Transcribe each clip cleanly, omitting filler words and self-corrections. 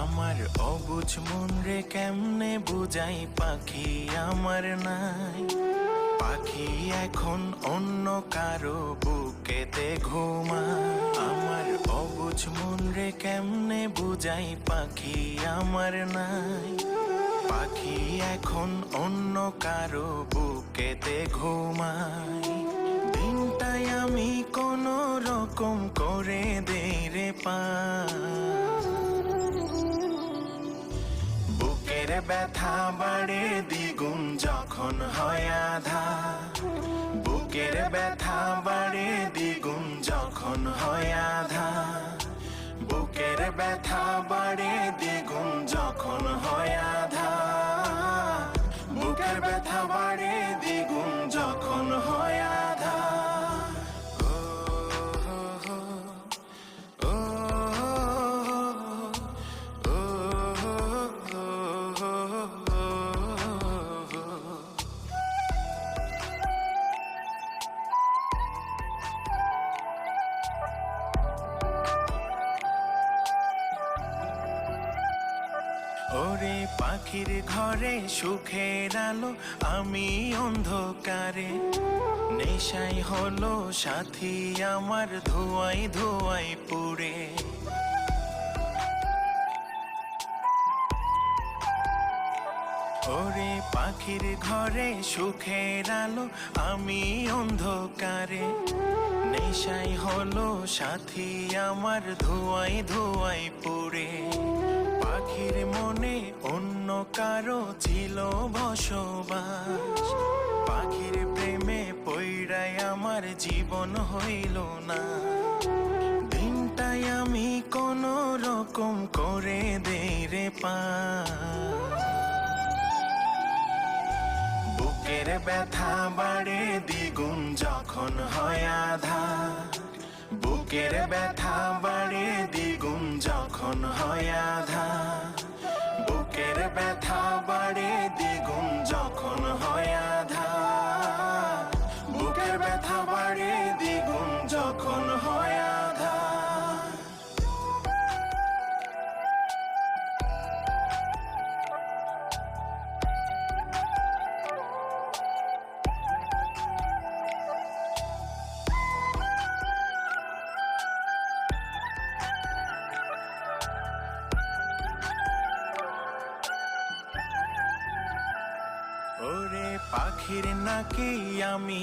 আমার অবুঝ মন রে কেমনে বুঝাই পাখি আমার নাই। পাখি এখন অন্য কারো বুকেতে ঘুমায়। আমার অবুঝ মন রে কেমনে বুঝাই পাখি আমার নাই। পাখি এখন অন্য কারো বুকেতে ঘুমায়। দিনটাই আমি কোনো রকম করে দেই রে বুকের ব্যথা বাড়ে দ্বিগুণ যখন হয় আঁধার। বুকের ব্যথা বাড়ে দ্বিগুণ যখন হয় আঁধার। বুকের ব্যথা বাড়ে দ্বিগুণ যখন হয় আঁধার। বুকের ব্যথা বাড়ে দ্বিগুণ যখন হয় আঁধার। ওরে পাখির ঘরে সুখের আলো, আমি অন্ধকারে। নেশাই হলো সাথী আমার, ধোঁয়াই ধোঁয়াই পুড়ে। ওরে পাখির ঘরে সুখের আলো, আমি অন্ধকারে। নেশাই হলো সাথী আমার, ধোঁয়াই ধোঁয়াই পুড়ে। পাখির মনে অন্য কারো ছিল বসবাস। পাখির প্রেমে পইড়াই আমার জীবন হইল না। দিনটাই আমি কোনো রকম করে দেই রে বুকের ব্যথা বাড়ে দ্বিগুণ যখন হয় আঁধার। বুকের ব্যথা বাড়ে দ্বিগুণ যখন হয় আঁধার। বুকের ব্যথা বাড়ে দ্বিগুণ যখন হয় আঁধার। বুকের ব্যথা বাড়ে দ্বিগুণ যখন হয় আঁধার। ওরে পাখির নাকি আমি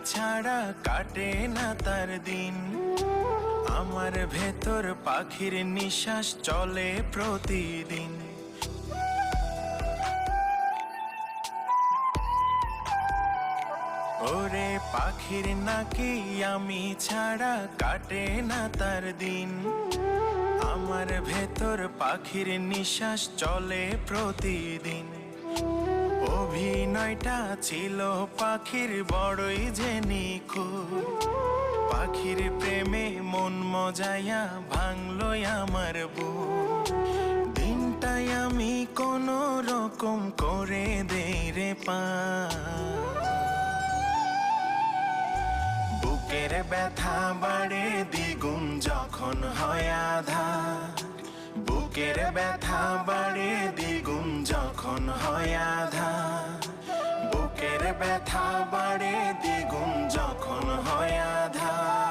ছাড়া কাটে না তার দিন। আমার ভেতর পাখির নিঃশ্বাস চলে প্রতিদিন। ওরে পাখির নাকি আমি ছাড়া কাটে না তার দিন। আমার ভেতর পাখির নিঃশ্বাস চলে প্রতিদিন। অভিনয়টা ছিল পাখির বড়ই যে নিখুঁত। পাখির প্রেমে মন মজায়া ভাঙলো আমার বুক। দিনটাই আমি কোনো রকম করে দেই রে বুকের ব্যথা বাড়ে দ্বিগুণ যখন হয় আঁধার। বুকের ব্যথা বাড়ে দ্বিগুণ যখন হয় আঁধার। বুকের ব্যথা বাড়ে দ্বিগুণ যখন হয় আঁধার।